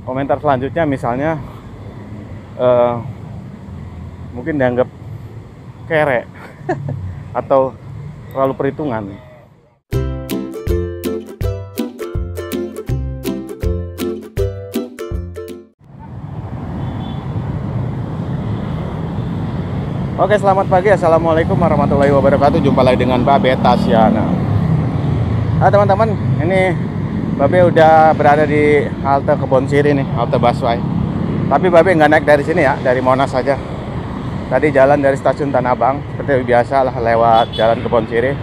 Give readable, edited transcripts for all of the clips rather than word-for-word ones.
Komentar selanjutnya misalnya mungkin dianggap kere atau terlalu perhitungan. Oke, selamat pagi. Assalamualaikum warahmatullahi wabarakatuh. Jumpa lagi dengan Babe Tasyana. Teman-teman, ini Babe udah berada di halte Kebonsiri nih, halte busway. Tapi Babe nggak naik dari sini ya, dari Monas saja. Tadi jalan dari stasiun Tanah Abang, seperti biasa lah, lewat jalan Kebonsiri.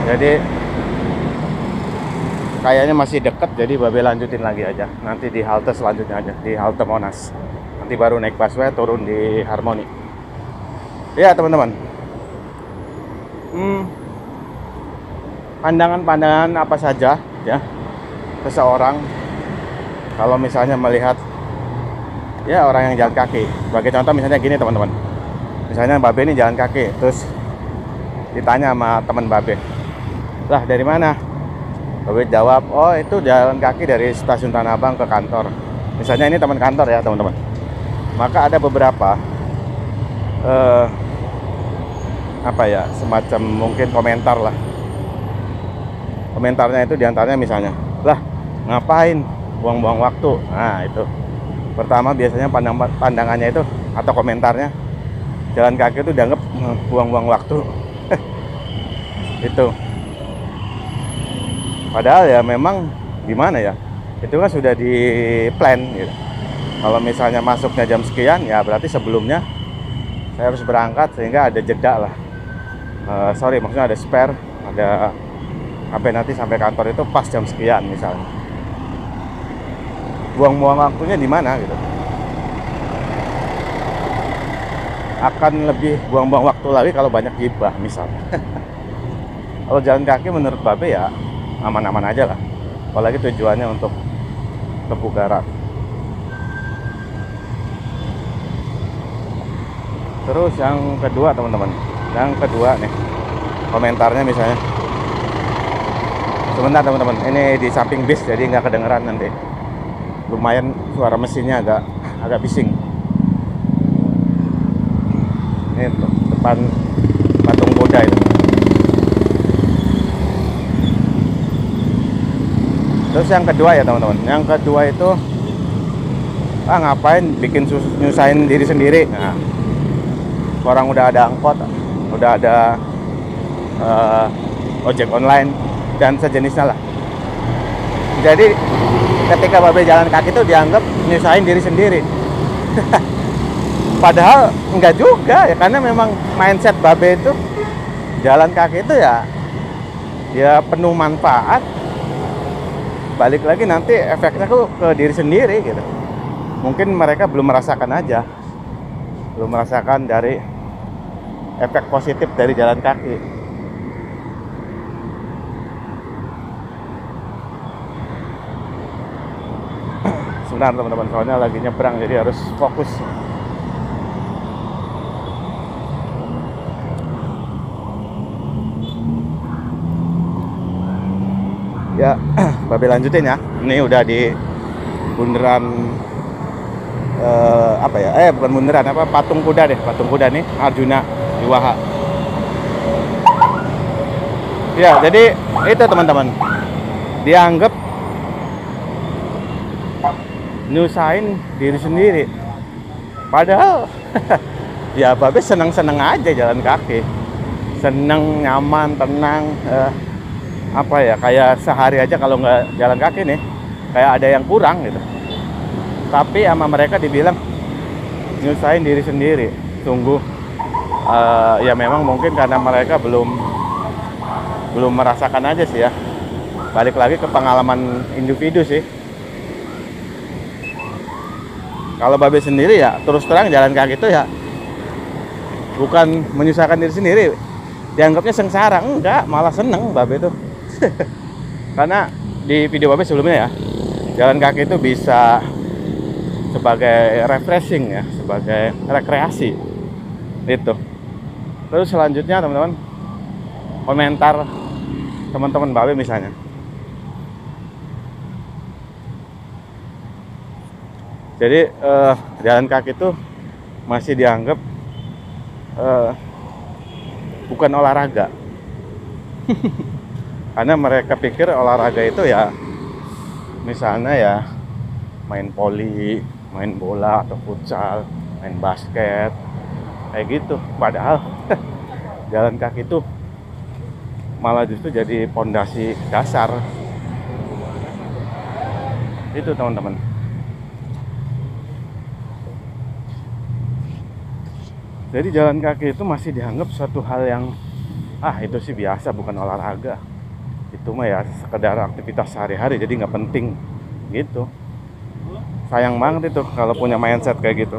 Jadi kayaknya masih deket, jadi Babe lanjutin lagi aja. Nanti di halte selanjutnya aja, di halte Monas. Nanti baru naik busway turun di Harmoni. Ya teman-teman, pandangan-pandangan apa saja ya seseorang kalau misalnya melihat ya orang yang jalan kaki. Sebagai contoh misalnya gini teman-teman, misalnya Babe ini jalan kaki, terus ditanya sama teman Babe, lah dari mana? Babe jawab, oh itu jalan kaki dari stasiun Tanah Abang ke kantor. Misalnya ini teman kantor ya teman-teman. Maka ada beberapa apa ya, semacam mungkin komentar lah. Komentarnya itu diantaranya misalnya, lah ngapain buang-buang waktu. Nah itu pertama biasanya pandangannya itu atau komentarnya, jalan kaki itu dianggap buang-buang waktu. Itu padahal ya memang gimana ya, itu kan sudah di plan gitu. Kalau misalnya masuknya jam sekian, ya berarti sebelumnya saya harus berangkat sehingga ada jeda lah. Maksudnya ada spare, ada sampai nanti sampai kantor itu pas jam sekian misalnya. Buang-buang waktunya di mana gitu? Akan lebih buang-buang waktu lagi kalau banyak gibah misalnya. Kalau jalan kaki menurut Babe ya aman-aman aja lah. Apalagi tujuannya untuk kebugaran. Terus yang kedua teman-teman, yang kedua nih komentarnya misalnya, sebentar teman-teman, ini di samping bis jadi nggak kedengeran nanti. Lumayan suara mesinnya agak bising. Ini depan patung Buddha itu. Terus yang kedua ya teman-teman, yang kedua itu ngapain bikin nyusahin diri sendiri. Nah, orang udah ada angkot, udah ada ojek online dan sejenisnya lah. Jadi ketika Babe jalan kaki itu dianggap nyusahin diri sendiri. Padahal enggak juga ya, karena memang mindset Babe itu jalan kaki itu ya penuh manfaat. Balik lagi nanti efeknya tuh ke diri sendiri gitu. Mungkin mereka belum merasakan aja, belum merasakan dari efek positif dari jalan kaki. Sebentar teman-teman, soalnya lagi nyebrang jadi harus fokus. Ya, Babe lanjutin ya. Ini udah di bundaran bukan bundaran, patung kuda deh, patung kuda nih, Arjuna Wiwaha. Ya, jadi itu teman-teman, dianggap nyusahin diri sendiri. Padahal ya Babe seneng-seneng aja jalan kaki, seneng, nyaman, tenang. Kayak sehari aja kalau nggak jalan kaki nih, kayak ada yang kurang gitu. Tapi sama mereka dibilang nyusahin diri sendiri. Sungguh ya memang mungkin karena mereka belum merasakan aja sih ya. Balik lagi ke pengalaman individu sih. Kalau Babe sendiri ya terus terang jalan kaki itu ya bukan menyusahkan diri sendiri, dianggapnya sengsara. Enggak, malah seneng Babe tuh. Karena di video Babe sebelumnya ya, jalan kaki itu bisa sebagai refreshing ya, sebagai rekreasi itu. Terus selanjutnya teman-teman, komentar teman-teman Babe misalnya, Jadi jalan kaki itu masih dianggap bukan olahraga. Karena mereka pikir olahraga itu ya misalnya ya main voli, main bola atau futsal, main basket kayak gitu. Padahal jalan kaki itu malah justru jadi pondasi dasar. Itu teman-teman. Jadi jalan kaki itu masih dianggap suatu hal yang itu sih biasa, bukan olahraga. Itu mah ya sekedar aktivitas sehari-hari, jadi nggak penting gitu. Sayang banget itu kalau punya mindset kayak gitu.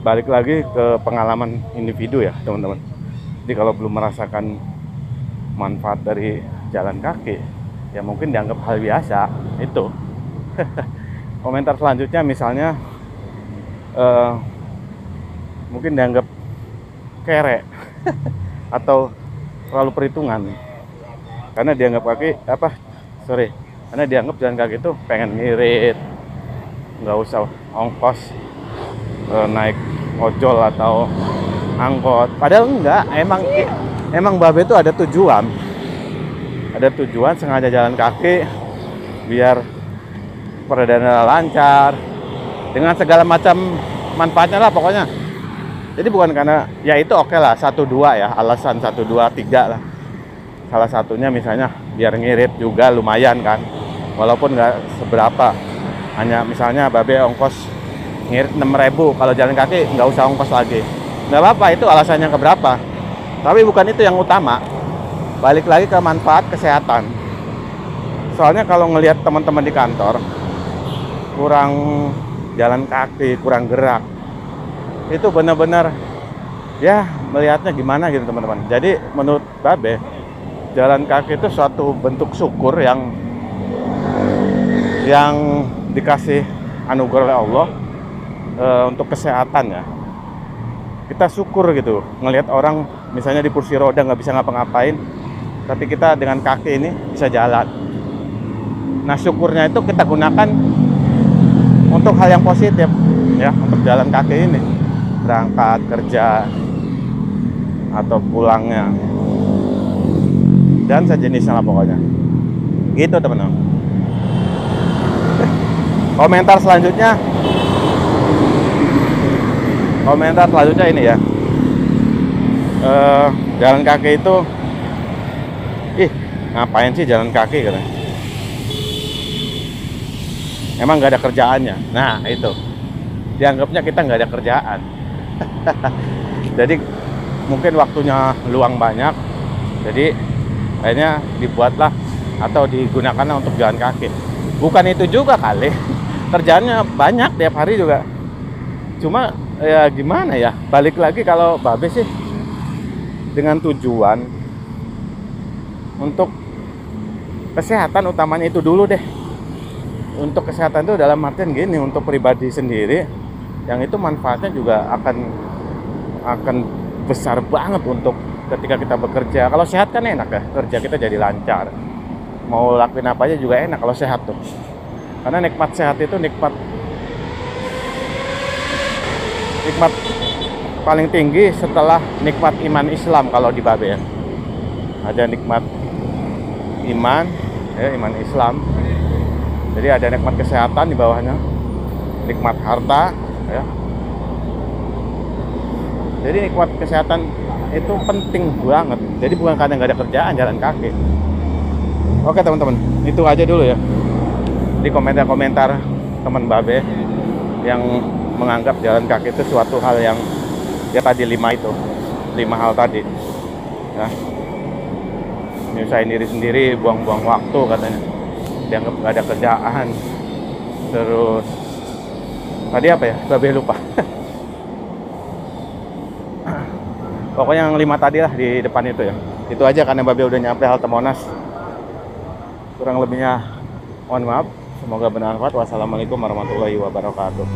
Balik lagi ke pengalaman individu ya teman-teman. Jadi kalau belum merasakan manfaat dari jalan kaki, ya mungkin dianggap hal biasa itu. Komentar selanjutnya misalnya mungkin dianggap kere atau terlalu perhitungan karena dianggap karena dianggap jalan kaki itu pengen ngirit, nggak usah ongkos naik ojol atau angkot. Padahal enggak, emang babe itu ada tujuan sengaja jalan kaki biar perjalanan lancar dengan segala macam manfaatnya lah pokoknya. Jadi bukan karena ya itu oke lah 1-2 ya, alasan 1-2 3 lah. Salah satunya misalnya biar ngirit juga lumayan kan, walaupun nggak seberapa. Hanya misalnya babe ongkos ngirit 6.000, kalau jalan kaki nggak usah ongkos lagi. Nggak apa-apa, itu alasannya keberapa. Tapi bukan itu yang utama. Balik lagi ke manfaat kesehatan. Soalnya kalau ngelihat teman-teman di kantor kurang jalan kaki, kurang gerak, itu benar-benar ya melihatnya gimana gitu teman-teman. Jadi menurut babe, jalan kaki itu suatu bentuk syukur yang dikasih anugerah oleh Allah untuk kesehatan ya. Kita syukur gitu ngelihat orang misalnya di kursi roda nggak bisa ngapa-ngapain, tapi kita dengan kaki ini bisa jalan. Nah syukurnya itu kita gunakan untuk hal yang positif ya, untuk jalan kaki ini, berangkat kerja atau pulangnya dan sejenisnya lah pokoknya gitu teman-teman. Komentar selanjutnya ini ya, jalan kaki itu ngapain sih jalan kaki katanya, emang nggak ada kerjaannya. Nah itu dianggapnya kita nggak ada kerjaan. Jadi mungkin waktunya luang banyak, jadi akhirnya dibuatlah atau digunakanlah untuk jalan kaki. Bukan itu juga kali, kerjaannya banyak tiap hari juga. Cuma ya gimana ya, balik lagi kalau babe sih dengan tujuan untuk kesehatan utamanya itu dulu deh. Untuk kesehatan itu dalam artian gini, untuk pribadi sendiri yang itu manfaatnya juga akan besar banget untuk ketika kita bekerja. Kalau sehat kan enak ya, kerja kita jadi lancar, mau lakuin apa aja juga enak kalau sehat tuh. Karena nikmat sehat itu nikmat paling tinggi setelah nikmat iman Islam kalau di babe ya. Ada nikmat iman ya, iman Islam. Jadi ada nikmat kesehatan di bawahnya, nikmat harta ya. Jadi nikmat kesehatan itu penting banget. Jadi bukan karena nggak ada kerjaan jalan kaki. Oke teman-teman, itu aja dulu ya di komentar-komentar teman babe yang menganggap jalan kaki itu suatu hal yang ya tadi 5 hal tadi ya, nyusahin diri sendiri, buang-buang waktu katanya, dianggap nggak ada kerjaan. Terus tadi apa ya, babe lupa. Pokoknya yang 5 tadi lah di depan itu ya. Itu aja karena babe udah nyampe halte Monas. Kurang lebihnya mohon maaf. Semoga bermanfaat. Wassalamualaikum warahmatullahi wabarakatuh.